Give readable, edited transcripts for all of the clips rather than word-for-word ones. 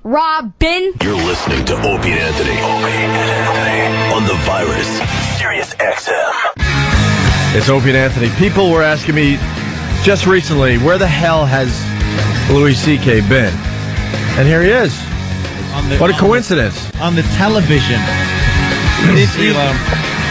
Robin. You're listening to Opie Anthony. On the virus, Sirius XM. It's Opie and Anthony. People were asking me just recently, where the hell has Louis C.K. been? And here he is. What a coincidence. On the television. He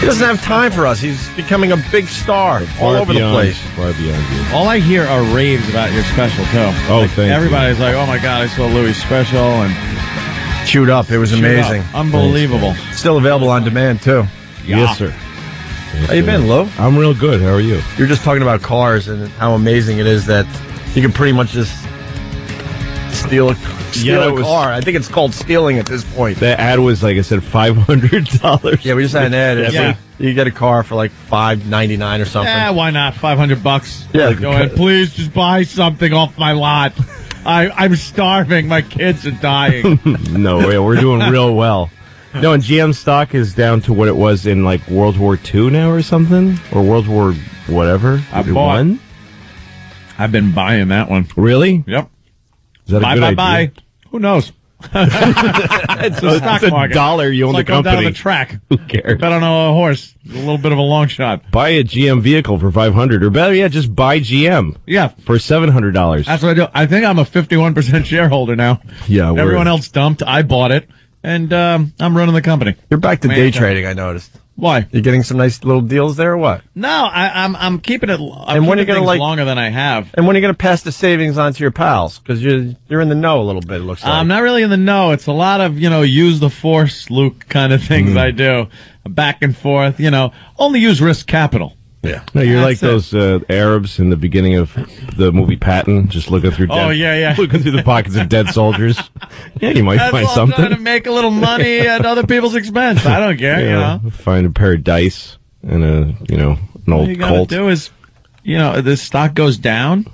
doesn't have time for us. He's becoming a big star all over the place. Far beyond you. All I hear are raves about your special, too. Oh, thank you. Everybody's like, oh, my God, I saw Louis' special. And Chewed up. It was amazing. Unbelievable. Still available on demand, too. Yeah. Yes, sir. How you been, Lou? I'm real good. How are you? You're just talking about cars and how amazing it is that you can pretty much just steal a car. I think it's called stealing at this point. The ad was, like I said, $500. Yeah, we just had an ad. Yeah. You get a car for like $5.99 or something. Yeah, why not? $500. Yeah. Go ahead. Please just buy something off my lot. I'm starving. My kids are dying. No, we're doing real well. No, and GM stock is down to what it was in like World War II now or something? Or World War whatever? I've been buying that one. Really? Yep. Is that a good idea? Bye. Who knows? It's a stock market. $1 you own it's the like company. down the track. Who cares? Bet on a horse. A little bit of a long shot. Buy a GM vehicle for $500, or better yet, just buy GM. Yeah. For $700. That's what I do. I think I'm a 51% shareholder now. Yeah, everyone else dumped. I bought it, and I'm running the company. You're back to day trading, I noticed. Why? You're getting some nice little deals there or what? No, I'm keeping it. And when are you going to longer than I have? And when are you going to pass the savings on to your pals? Because you're in the know a little bit, it looks like. I'm not really in the know. It's a lot of, use the force, Luke, kind of things I do. Back and forth, only use risk capital. Yeah. No, you're like those Arabs in the beginning of the movie Patton, just looking through looking through the pockets of dead soldiers. Yeah, you might find something. I'm trying to make a little money at other people's expense. I don't care, Find a pair of dice and an old All you gotta Colt. do is, the stock goes down,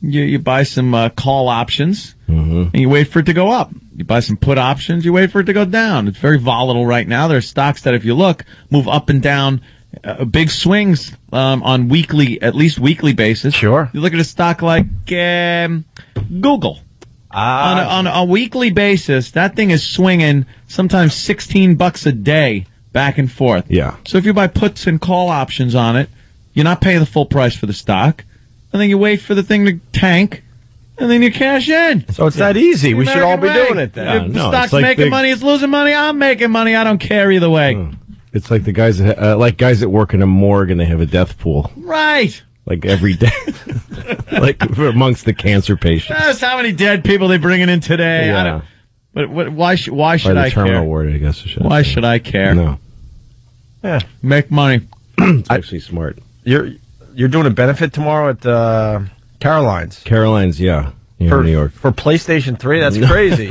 you buy some call options, and you wait for it to go up. You buy some put options, you wait for it to go down. It's very volatile right now. There are stocks that, if you look, move up and down. Big swings on at least weekly basis. Sure. You look at a stock like Google. On a weekly basis, that thing is swinging sometimes $16 a day back and forth. Yeah. So if you buy puts and call options on it, you're not paying the full price for the stock, and then you wait for the thing to tank, and then you cash in. So it's that easy. We should all be doing it then. If the stock's making money, it's losing money, I'm making money. I don't care either way. It's like the guys that work in a morgue and they have a death pool. Right. Like every day. Like amongst the cancer patients. That's how many dead people they're bringing in today. Yeah. But why should I care? Terminal ward, I guess I should. Why should I care? No. Yeah. Make money. It's actually smart. You're doing a benefit tomorrow at Caroline's. Caroline's, yeah. Here in New York. For PlayStation 3? That's crazy.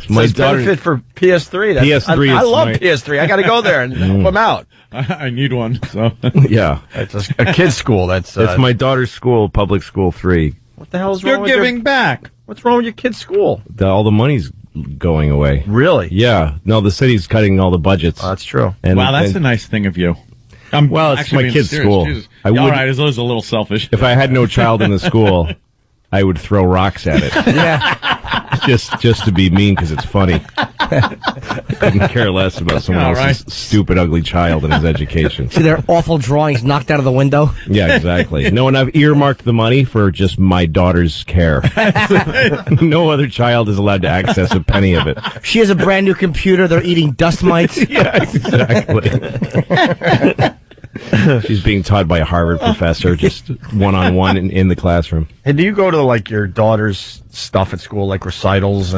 My daughter, benefit for PS3. PS3. I love PS3. I got to go there and help them out. I need one. So yeah, it's a kid's school. It's my daughter's school, public school 3. What the hell is wrong with You're giving back. What's wrong with your kid's school? All the money's going away. Really? Yeah. No, the city's cutting all the budgets. Oh, that's true. Wow, that's a nice thing of you. It's my kid's school. All right, it's a little selfish. If I had no child in the school, I would throw rocks at it. Yeah. Just to be mean because it's funny. I couldn't care less about someone else's stupid, ugly child and his education. See their awful drawings knocked out of the window? Yeah, exactly. No, and I've earmarked the money for just my daughter's care. No other child is allowed to access a penny of it. She has a brand new computer. They're eating dust mites. Yeah, exactly. She's being taught by a Harvard professor, just one-on-one in the classroom. Hey, do you go to, like, your daughter's stuff at school, like recitals?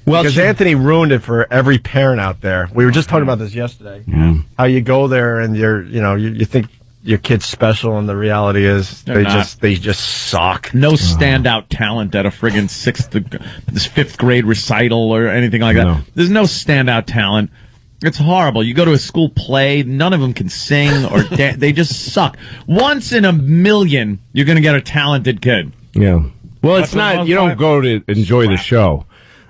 Because Anthony ruined it for every parent out there. We were just talking about this yesterday. How you go there and you think your kid's special, and the reality is they just suck. No standout talent at a friggin' fifth grade recital or anything like that. No. There's no standout talent. It's horrible. You go to a school play, none of them can sing or they just suck. Once in a million, you're going to get a talented kid. Yeah. Well, it's not, you don't go to enjoy the show.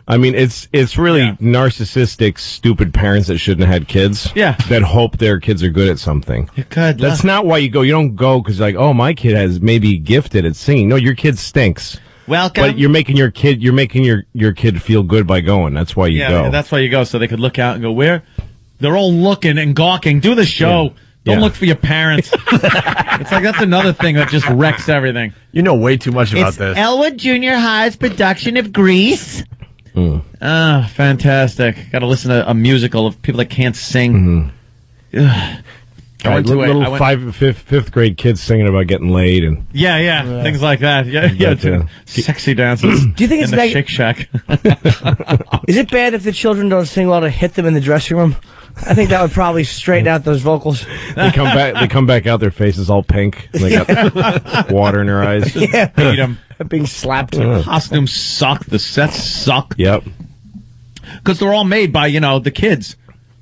I mean, it's really narcissistic, stupid parents that shouldn't have had kids. Yeah. That hope their kids are good at something. That's not why you go. You don't go because, like, oh, my kid has maybe gifted at singing. No, your kid stinks. welcome. But you're making your kid feel good by going. That's why you go. Yeah, that's why you go, so they could look out and go, where? They're all looking and gawking. Do the show. Yeah. Don't look for your parents. It's like that's another thing that just wrecks everything. You know way too much about this. Elwood Junior High's production of Grease. Fantastic. Got to listen to a musical of people that can't sing. Fifth grade kids singing about getting laid and things like that. Sexy dances. Do you think it's in the Shake Shack? Is it bad if the children don't sing well to hit them in the dressing room? I think that would probably straighten out those vocals. They come back out, their faces all pink. And they got water in their eyes. Yeah, beat them. Being slapped. Costumes suck. The sets suck. Yep. Because they're all made by the kids.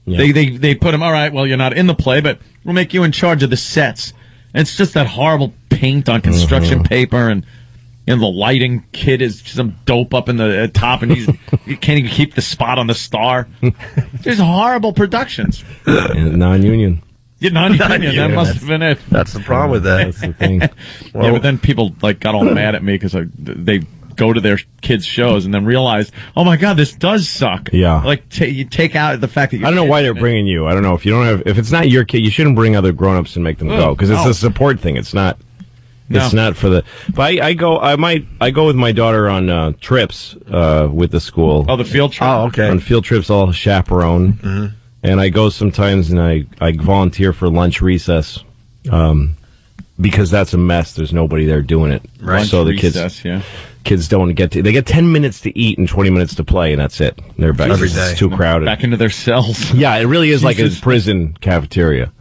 Yeah. They put them. All right. Well, you're not in the play, but we'll make you in charge of the sets. And it's just that horrible paint on construction paper and. The lighting kid is some dope up in the top, and he can't even keep the spot on the star. There's horrible productions. Non-union. Yeah, non-union. That must have been it. That's the problem with that. That's the thing. Well, but then people got all mad at me because they go to their kids' shows and then realize, oh my God, this does suck. Yeah. You take out the fact that I don't know why they're bringing you. I don't know if it's not your kid, you shouldn't bring other grown-ups and make them go because it's a support thing. It's not. No. It's not for the. But I go with my daughter on trips with the school. Oh, the field trip. Oh, okay. On field trips, all chaperone, and I go sometimes, and I volunteer for lunch recess, because that's a mess. There's nobody there doing it. Right. So the kids don't get to. They get 10 minutes to eat and 20 minutes to play, and that's it. They're back. Every day. It's too crowded. Back into their cells. Yeah, it really is like a prison cafeteria.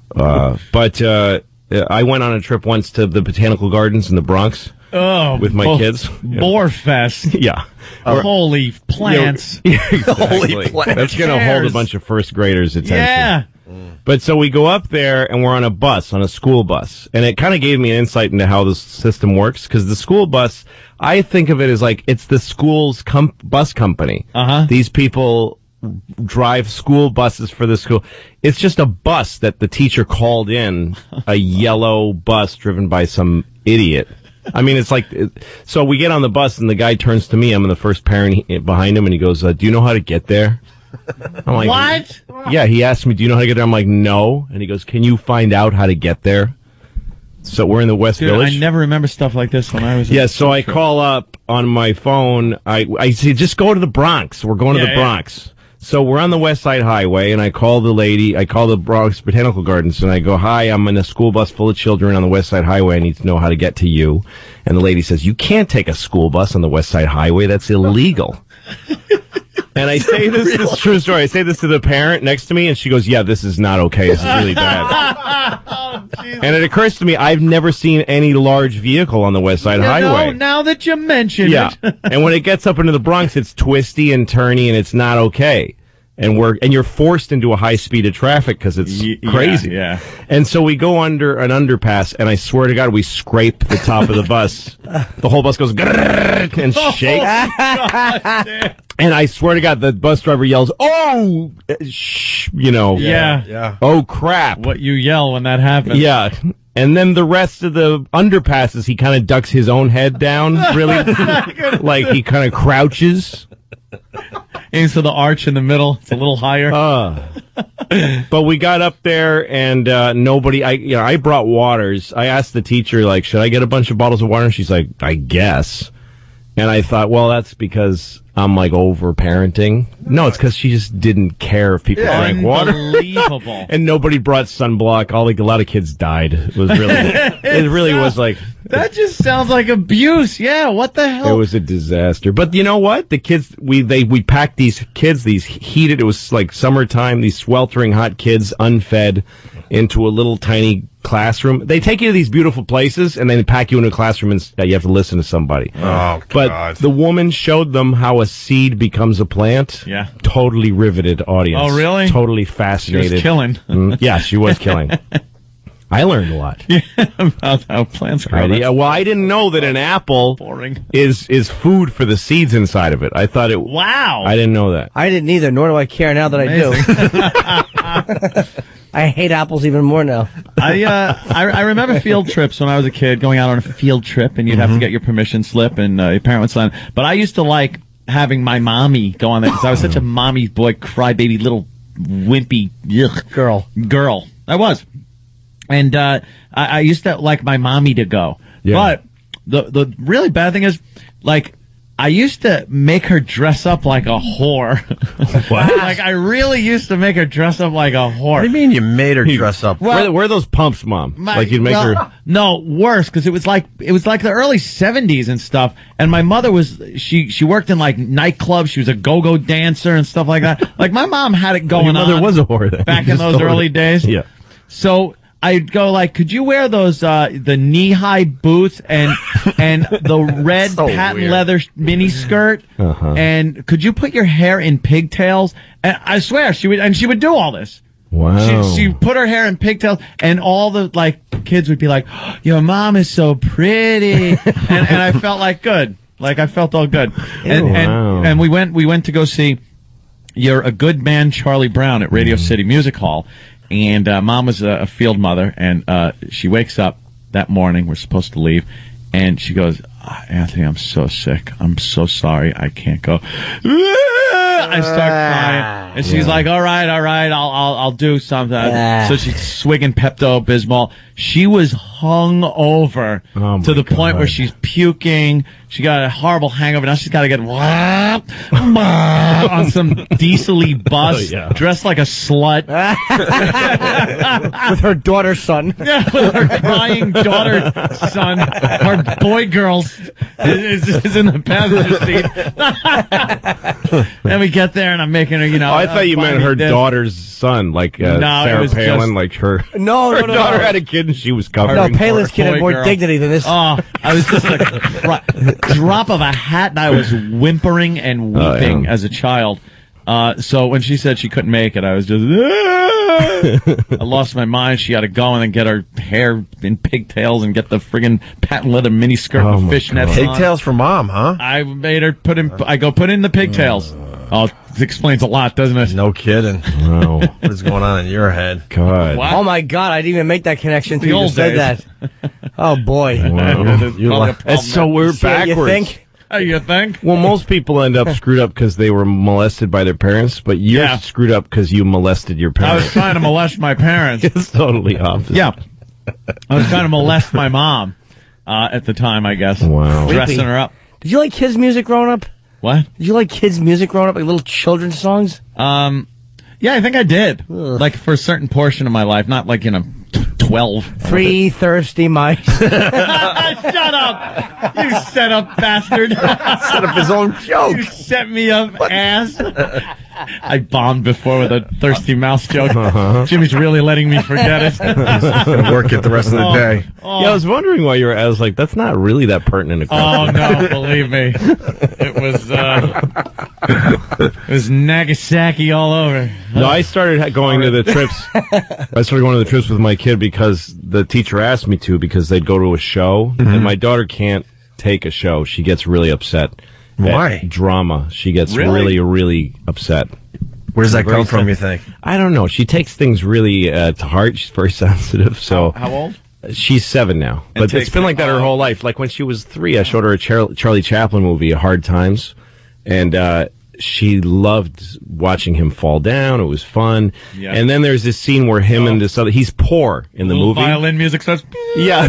But. I went on a trip once to the botanical gardens in the Bronx with my kids. Boar Fest. Yeah. Holy plants. Exactly. Holy plants. That's going to hold a bunch of first graders' attention. Yeah. But so we go up there, and we're on a school bus. And it kind of gave me an insight into how the system works, because the school bus, I think of it as like it's the school's bus company. These people drive school buses for the school. It's just a bus that the teacher called in, a yellow bus driven by some idiot. I mean, it's like, so we get on the bus and the guy turns to me. I'm the first parent behind him, and he goes, do you know how to get there? I'm like, what? Yeah, he asked me, do you know how to get there? I'm like, no. And he goes, can you find out how to get there? So we're in the West Village. I never remember stuff like this when I was. Yeah, so I call up on my phone. I say, just go to the Bronx. We're going to the Bronx. So we're on the West Side Highway, and I call the Bronx Botanical Gardens, and I go, hi, I'm in a school bus full of children on the West Side Highway. I need to know how to get to you. And the lady says, you can't take a school bus on the West Side Highway. That's illegal. And I say this is true story. I say this to the parent next to me, and she goes, yeah, this is not okay. This is really bad. And it occurs to me, I've never seen any large vehicle on the West Side Highway. Now that you mention it. And when it gets up into the Bronx, it's twisty and turny, and it's not okay. And you're forced into a high speed of traffic because it's crazy. Yeah. And so we go under an underpass, and I swear to God, we scrape the top of the bus. The whole bus goes and shakes. And I swear to God, the bus driver yells, "Oh, Yeah. Oh crap!" What you yell when that happens? Yeah. And then the rest of the underpasses, he kind of ducks his own head down, really, like he kind of crouches. Into the arch in the middle. It's a little higher. But we got up there, and nobody. I brought waters. I asked the teacher, like, should I get a bunch of bottles of water? And she's like, I guess. And I thought, well, that's because I'm like over parenting. No, it's because she just didn't care if people drank water. Unbelievable. And nobody brought sunblock. A lot of kids died. It was really, it really was like. That just sounds like abuse. Yeah, what the hell? It was a disaster. But you know what? The kids, we packed these kids, these heated, it was like summertime, these sweltering hot kids, unfed, into a little tiny classroom. They take you to these beautiful places, and then pack you into a classroom, and you have to listen to somebody. Oh, God. But the woman showed them how a seed becomes a plant. Yeah. Totally riveted audience. Oh, really? Totally fascinated. She was killing. Yeah, she was killing. I learned a lot. Yeah, about how plants grow. Right. Yeah, well, I didn't know that an apple is food for the seeds inside of it. I thought it. Wow. I didn't know that. I didn't either, nor do I care now that I do. I hate apples even more now. I remember field trips when I was a kid, going out on a field trip, and you'd have to get your permission slip, and your parent would sign. But I used to like having my mommy go on there because I was such a mommy's boy, crybaby, little wimpy girl. I was, and I used to like my mommy to go. Yeah. But the really bad thing is, like, I used to make her dress up like a whore. What? Like, I really used to make her dress up like a whore. What do you mean you made her dress up? Well, where are those pumps, Mom? Like you'd make her... No, worse, because it was like the early 70s and stuff. And my mother was, she worked in like nightclubs. She was a go-go dancer and stuff like that. Like, my mom had it going on. Your mother was a whore then. Back in those early days. Yeah. So I'd go like, could you wear those the knee-high boots and the red patent leather mini skirt? And could you put your hair in pigtails? And I swear she would do all this. Wow. She put her hair in pigtails, and all the like kids would be like, oh, "Your mom is so pretty," and I felt like good. Like I felt all good. And we went to go see You're a Good Man, Charlie Brown at Radio City Music Hall. And Mom was a field mother, and she wakes up that morning. We're supposed to leave, and she goes, Anthony, I'm so sick. I'm so sorry. I can't go. I start crying, and she's like, all right, I'll do something. So she's swigging Pepto-Bismol. She was hung over to the point where she's puking. She got a horrible hangover. Now she's got to get on some diesel-y bus, dressed like a slut. With her daughter's son. Yeah, with her crying daughter's son. Her boy girl is in the passenger seat. And we get there, and I'm making her, I thought you meant her daughter's son, like Sarah Palin, like her. Her daughter had a kid, and she was covered. No, Palin's kid had more dignity than this. Oh, I was just like drop of a hat, and I was whimpering and weeping as a child. So when she said she couldn't make it, I was just, I lost my mind. She had to go and then get her hair in pigtails and get the friggin' patent leather mini skirt with fishnets on. Pigtails for Mom, huh? I made her put in the pigtails. Oh, it explains a lot, doesn't it? No kidding. Wow. What is going on in your head? God. What? Oh my God, I didn't even make that connection until you said that. Oh boy. Wow. That's so weird backwards. You think? You think? Well, most people end up screwed up because they were molested by their parents, but you're screwed up because you molested your parents. I was trying to molest my parents. It's totally opposite. Yeah. I was trying to molest my mom at the time, I guess. Wow. Dressing her up. Did you like kids' music growing up? What? Did you like kids' music growing up, like little children's songs? Yeah, I think I did. Ugh. Like for a certain portion of my life, not like 12. 3 thirsty mice. Shut up! You set up bastard. Set up his own joke. You set me up, ass. I bombed before with a thirsty mouse joke. Jimmy's really letting me forget it. He's gonna work it the rest of the day. Yeah, I was wondering why you were. I was like, that's not really that pertinent a question. Oh no, believe me, it was Nagasaki all over. No, I started going to the trips. I started going to the trips with my kid because the teacher asked me to, because they'd go to a show, and my daughter can't take a show. She gets really upset. Why? Drama. She gets really, really upset. Where does that come from, you think? I don't know. She takes things really to heart. She's very sensitive. So how old? She's 7 now. But it's been like that her whole life. Like when she was 3, I showed her a Charlie Chaplin movie, Hard Times. And she loved watching him fall down. It was fun. Yeah. And then there's this scene where him and this other, he's poor in the movie. Violin music starts. Yeah,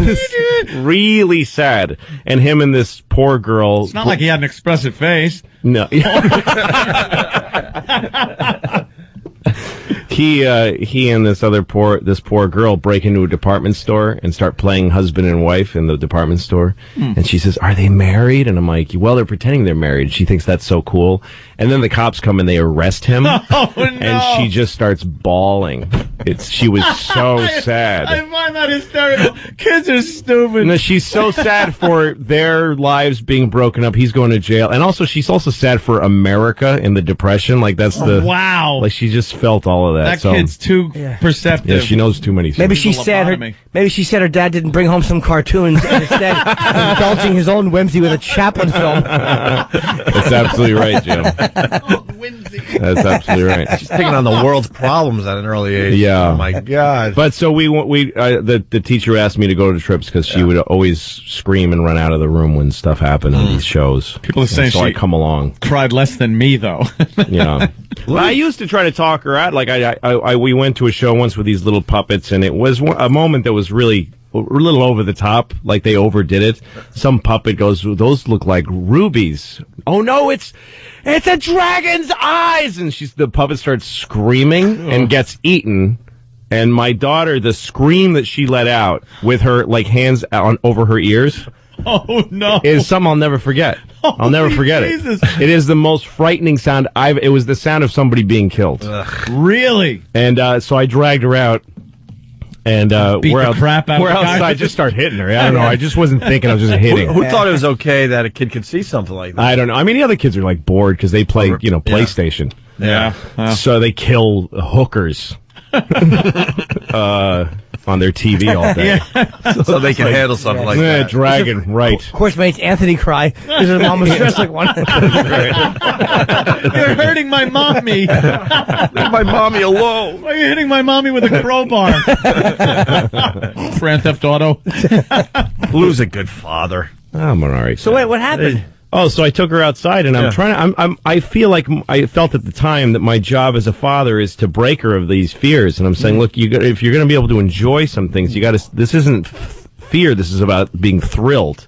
really sad. And him and this poor girl. It's not like he had an expressive face. No. He and this poor girl break into a department store and start playing husband and wife in the department store. And she says, "Are they married?" And I'm like, "Well, they're pretending they're married." She thinks that's so cool. And then the cops come and they arrest him. Oh, no. And she just starts bawling. She was so sad. I find that hysterical. Kids are stupid. No, she's so sad for their lives being broken up. He's going to jail. And also, she's also sad for America in the Depression. Like, that's wow. Like, she just felt all of that. That kid's too perceptive. Yeah, she knows too many things. Maybe she said her dad didn't bring home some cartoons and instead indulging his own whimsy with a Chaplin film. That's absolutely right, Jim. That's absolutely right. She's taking on the world's problems at an early age. Yeah. Oh my God. But so the teacher asked me to go to trips because she would always scream and run out of the room when stuff happened in these shows. People are saying so I come along. Cried less than me, though. Yeah. Well, I used to try to talk her out. Like we went to a show once with these little puppets, and it was a moment that was really a little over the top. Like they overdid it. Some puppet goes, "Those look like rubies." Oh no, it's a dragon's eyes, and the puppet starts screaming and gets eaten. And my daughter, the scream that she let out with her hands over her ears. Oh no! Is something I'll never forget. I'll never forget Jesus. it. It is the most frightening sound it was the sound of somebody being killed. Really? And so I dragged her out. And beat the crap out of we're the guy. outside, just start hitting her. I don't know. I just wasn't thinking. I was just hitting. Who thought it was okay that a kid could see something like that? I don't know. I mean, the other kids are bored because they play, PlayStation. Yeah. So they kill hookers on their TV all day. So they can handle something like that. Dragon, right. Of course, makes Anthony cry because his mom was dressed like one. You're hurting my mommy. Leave my mommy alone. Why are you hitting my mommy with a crowbar? Grand Theft Auto. Blue's a good father. I'm an all right. So wait, what happened? Oh, so I took her outside, and I felt at the time that my job as a father is to break her of these fears, and I'm saying, look, if you're going to be able to enjoy some things, this isn't fear, this is about being thrilled.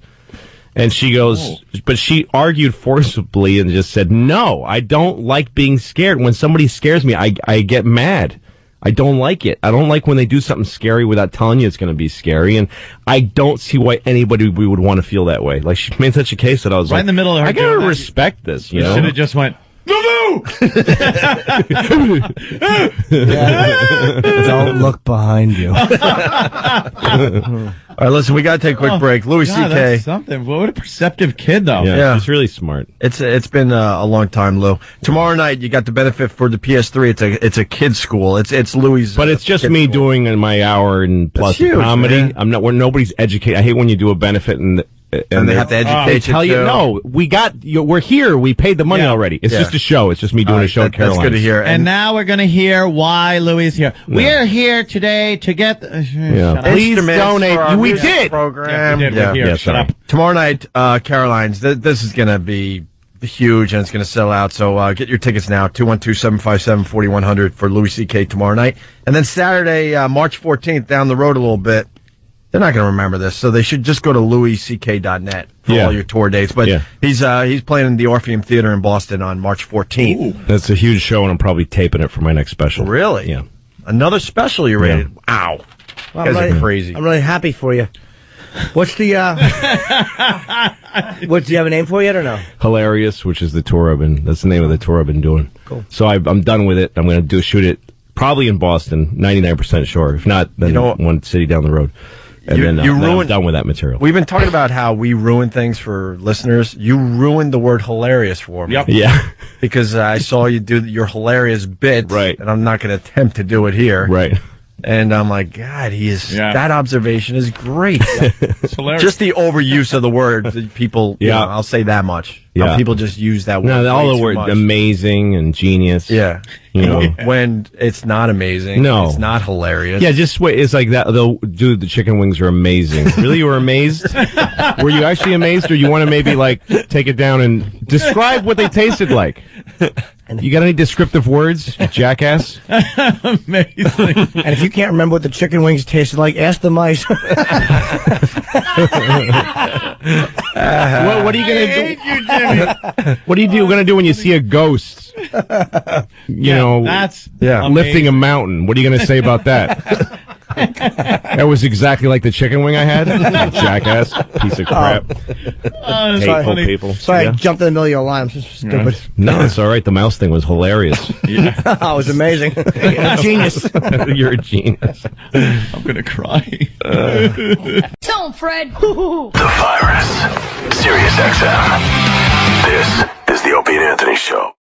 And she goes, but she argued forcibly and just said, no, I don't like being scared. When somebody scares me, I get mad. I don't like it. I don't like when they do something scary without telling you it's going to be scary, and I don't see why anybody would want to feel that way. Like, she made such a case that I was right in the middle of her. I got to respect this, you know? Should have just went, no! Don't look behind you. All right, listen, we got to take a quick break. Louis God, CK. that's something. What a perceptive kid, though. Yeah, he's really smart. It's been a long time, Lou. Tomorrow night, you got the benefit for the PS3. It's a kid's school. It's Louis'. But it's just me doing my hour and plus huge, comedy. man. I'm not where nobody's educated. I hate when you do a benefit and they have to educate they tell you, too. no, we're here. We paid the money already. It's just a show. It's just me doing a show at Caroline's. That's good to hear. And now we're going to hear why Louis is here. We're here today to get... Please donate. We did. Program. Yeah, we did. We're here. Shut up. Tomorrow night, Caroline's. This is going to be huge, and it's going to sell out. So get your tickets now. 212-757-4100 for Louis C.K. tomorrow night. And then Saturday, March 14th, down the road a little bit. They're not going to remember this, so they should just go to louisck.net for all your tour dates. But he's playing in the Orpheum Theater in Boston on March 14th. Ooh. That's a huge show, and I'm probably taping it for my next special. Really? Yeah. Another special you rated? Yeah. Wow. Well, You guys are crazy. I'm really happy for you. What's the, do you have a name for it yet or no? Hilarious, which is the tour that's the name of the tour I've been doing. Cool. So I'm done with it. I'm going to shoot it probably in Boston, 99% sure. If not, then one city down the road. And then I'm done with that material. We've been talking about how we ruin things for listeners. You ruined the word hilarious for me. Yep. Yeah. Because I saw you do your hilarious bit. Right. And I'm not going to attempt to do it here. Right. And I'm like, God, that observation is great. It's hilarious. Just the overuse of the word. That people, I'll say that much. Yeah. How people just use that word. No, all the words, amazing and genius. Yeah. You know. When it's not amazing. No. It's not hilarious. Yeah, just wait. It's like that. Dude, the chicken wings are amazing. Really, you were amazed? Were you actually amazed, or you want to maybe take it down and describe what they tasted like? You got any descriptive words, you jackass? Amazing. And if you can't remember what the chicken wings tasted like, ask the mice. What are you gonna do? What are you gonna do when you see a ghost? That's lifting a mountain. What are you gonna say about that? That was exactly like the chicken wing I had. Jackass, piece of crap. Hateful people. Sorry, I jumped in the middle of your line. I'm so stupid. No, it's all right. The mouse thing was hilarious. It was amazing. Genius. You're a genius. I'm gonna cry. Tell him, Fred. The Virus. Sirius XM. This is the Opie Anthony Show.